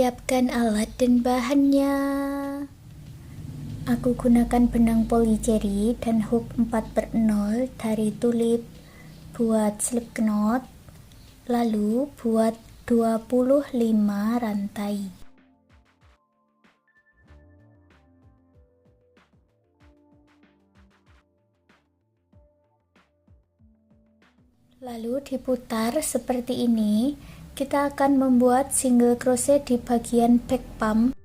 Siapkan alat dan bahannya. Aku gunakan benang polycherry dan hook 4/0 dari tulip buat slip knot, lalu buat 25 rantai. Lalu diputar seperti ini. Kita akan membuat single crochet di bagian back pump.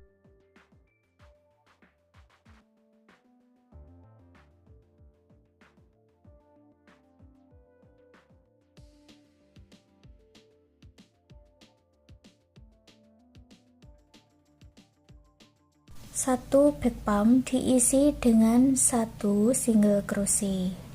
Satu back pump diisi dengan satu single crochet.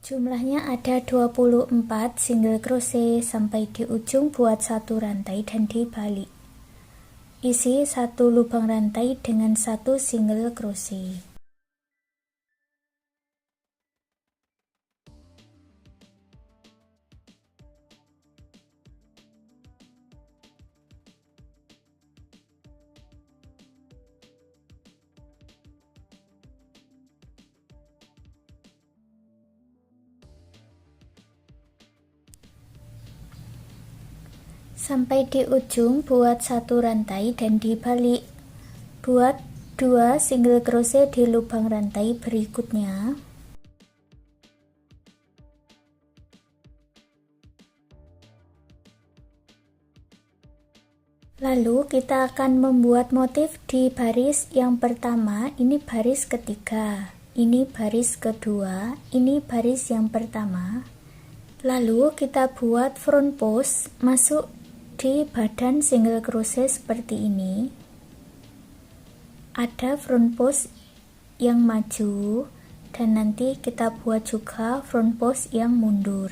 Jumlahnya ada 24 single crochet sampai di ujung buat satu rantai dan dibalik. Isi satu lubang rantai dengan satu single crochet. Sampai di ujung buat satu rantai dan dibalik. Buat 2 single crochet di lubang rantai berikutnya. Lalu kita akan membuat motif di baris yang pertama. Ini baris ketiga, ini baris kedua, ini baris yang pertama. Lalu kita buat front post, masuk di badan single crochet seperti ini. Ada front post yang maju dan nanti kita buat juga front post yang mundur.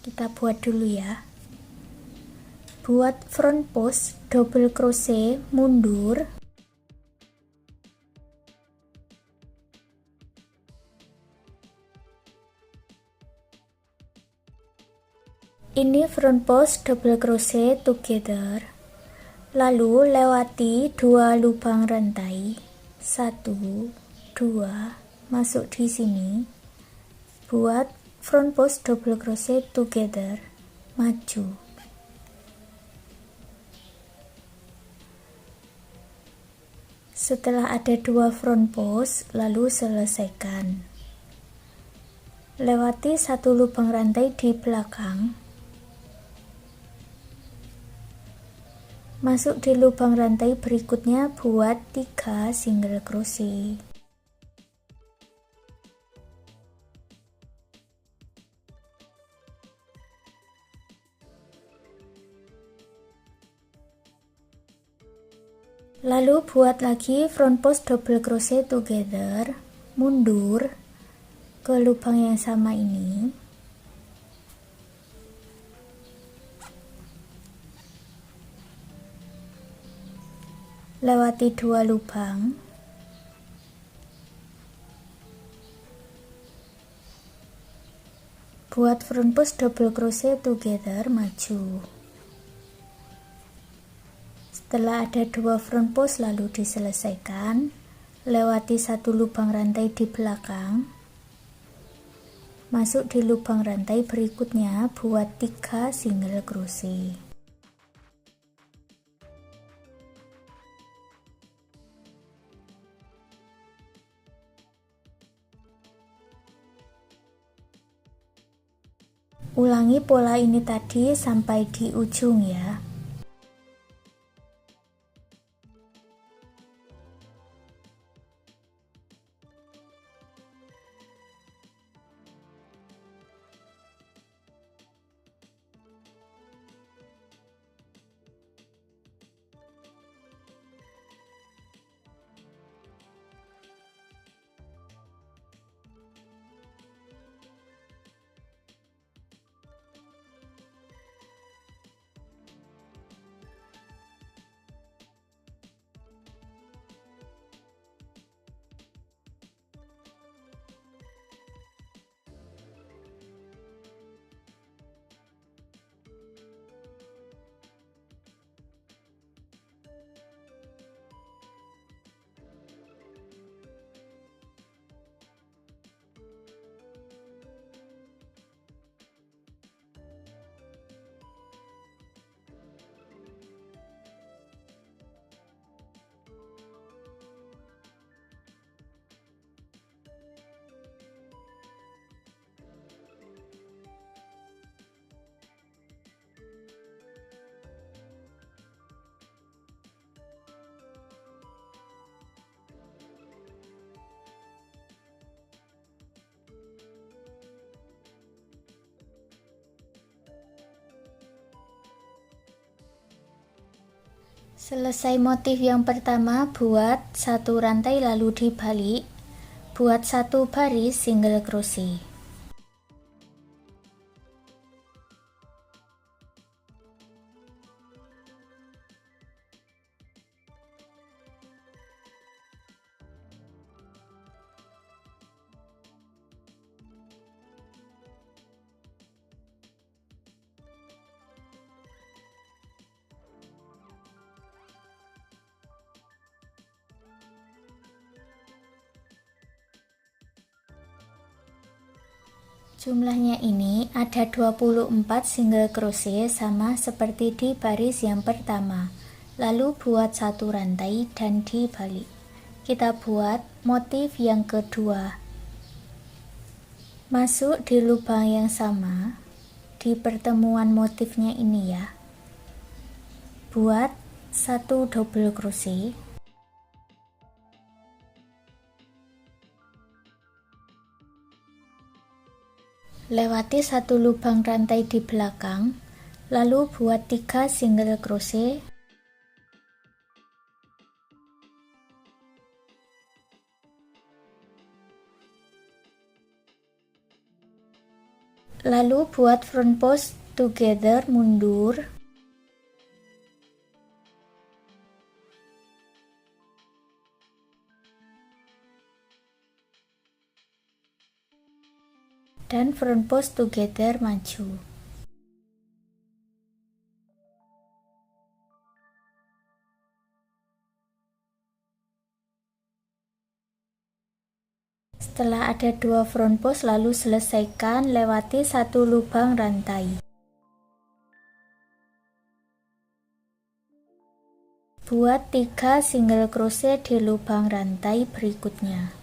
Kita buat dulu ya. Buat front post double crochet mundur. Ini front post double crochet together. Lalu lewati 2 lubang rantai. 1, 2, masuk di sini. Buat front post double crochet together. Maju. Setelah ada 2 front post, lalu selesaikan. Lewati 1 lubang rantai di belakang. Masuk di lubang rantai berikutnya buat 3 single crochet. Lalu buat lagi front post double crochet together, mundur ke lubang yang sama ini. Lewati 2 lubang. Buat front post double crochet together, maju. Setelah ada 2 front post lalu diselesaikan. Lewati 1 lubang rantai di belakang. Masuk di lubang rantai berikutnya buat 3 single crochet. Ulangi pola ini tadi sampai di ujung ya. Selesai motif yang pertama, buat satu rantai lalu dibalik, buat satu baris single crochet. Jumlahnya ini ada 24 single crochet sama seperti di baris yang pertama. Lalu buat satu rantai dan dibalik. Kita buat motif yang kedua. Masuk di lubang yang sama di pertemuan motifnya ini ya. Buat satu double crochet. Lewati satu lubang rantai di belakang, lalu buat 3 single crochet. Lalu buat front post together mundur. Dan front post together maju. Setelah ada 2 front post, lalu selesaikan lewati satu lubang rantai. Buat 3 single crochet di lubang rantai berikutnya.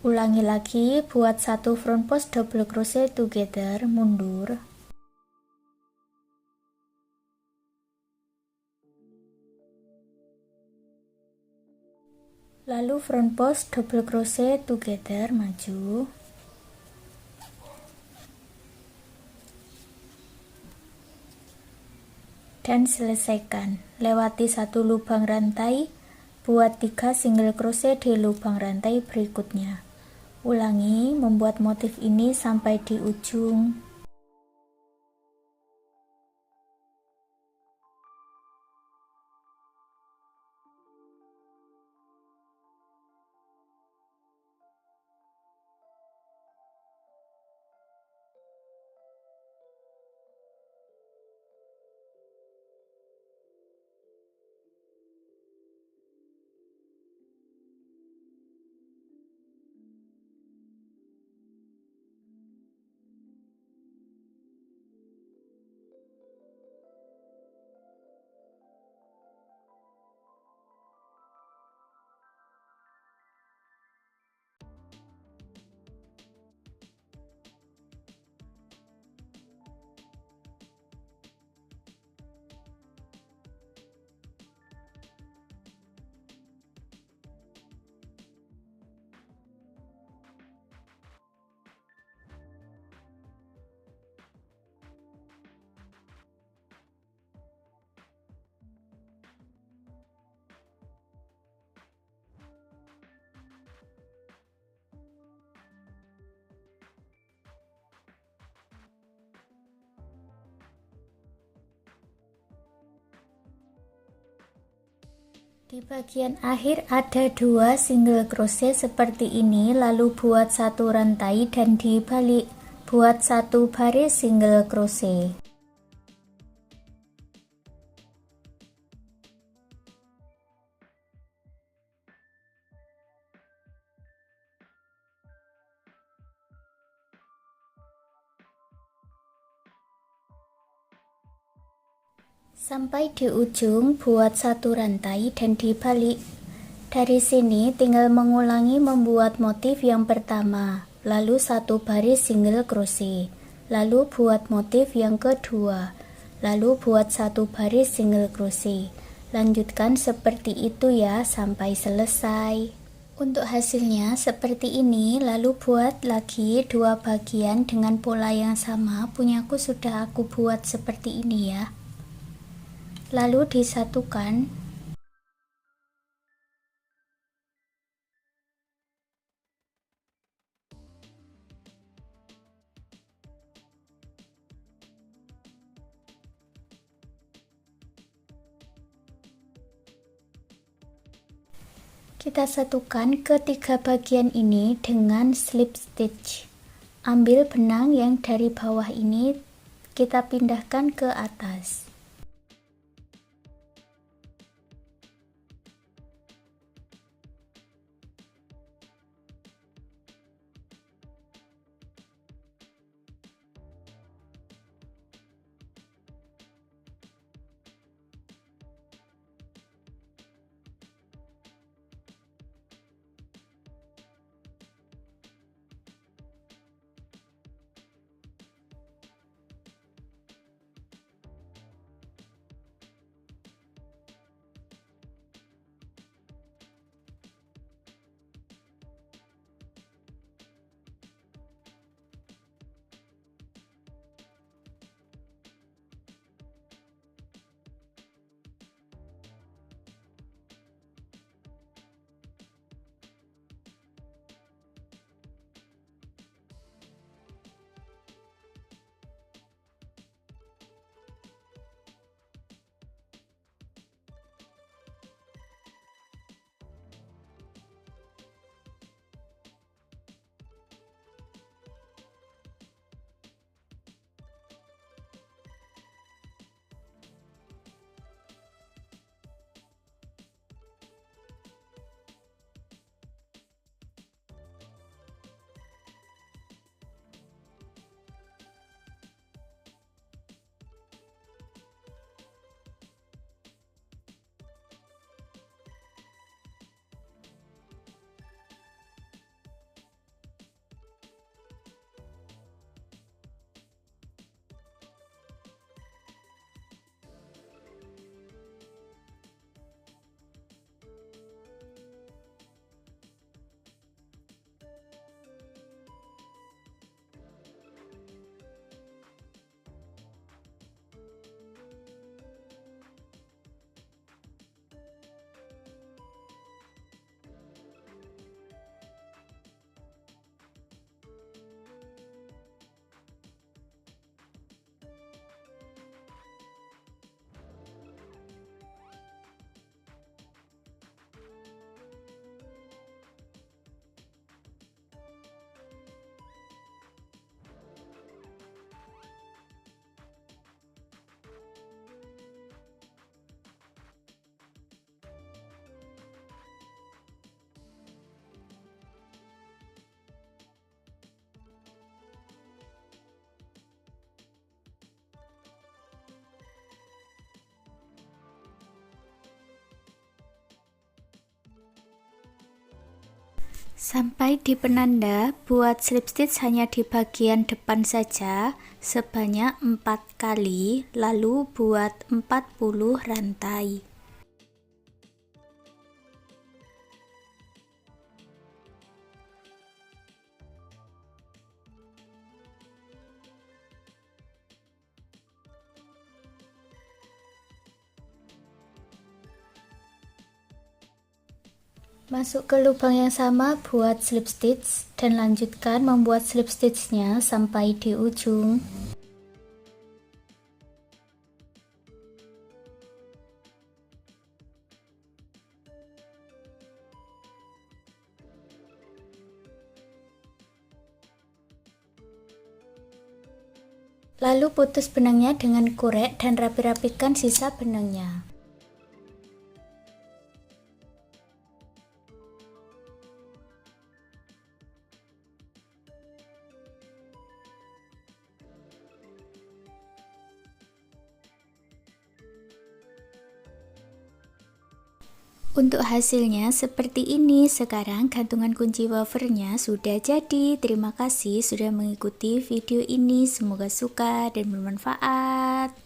Ulangi lagi, buat satu front post double crochet together, mundur. Lalu front post double crochet together, maju. Dan selesaikan. Lewati satu lubang rantai, buat 3 single crochet di lubang rantai berikutnya. Ulangi membuat motif ini sampai di ujung. Di bagian akhir ada 2 single crochet seperti ini, lalu buat satu rantai dan dibalik, buat satu baris single crochet. Sampai di ujung, buat satu rantai dan dibalik. Dari sini tinggal mengulangi membuat motif yang pertama, lalu satu baris single crochet, lalu buat motif yang kedua, lalu buat satu baris single crochet. Lanjutkan seperti itu ya sampai selesai. Untuk hasilnya seperti ini, lalu buat lagi 2 bagian dengan pola yang sama. Punyaku sudah aku buat seperti ini ya. lalu disatukan. Kita satukan ketiga bagian ini dengan slip stitch. Ambil benang yang dari bawah ini, kita pindahkan ke atas. Sampai di penanda, buat slip stitch hanya di bagian depan saja sebanyak 4 kali, lalu buat 40 rantai. Masuk ke lubang yang sama buat slip stitch dan lanjutkan membuat slip stitchnya sampai di ujung. Lalu putus benangnya dengan korek dan rapi-rapikan sisa benangnya. Untuk hasilnya seperti ini. Sekarang gantungan kunci wafernya sudah jadi. Terima kasih sudah mengikuti video ini. Semoga suka dan bermanfaat.